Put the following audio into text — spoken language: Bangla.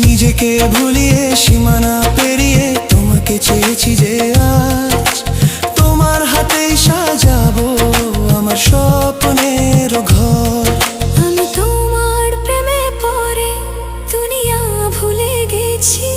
নিজেকে ভুলিয়ে সীমানা পেরিয়ে তোমাকে চেয়েছি যে আজ তোমার হাতেই সাজাবো আমার স্বপ্নের ঘর। আমি তোমার প্রেমে পড়ে দুনিয়া ভুলে গেছি।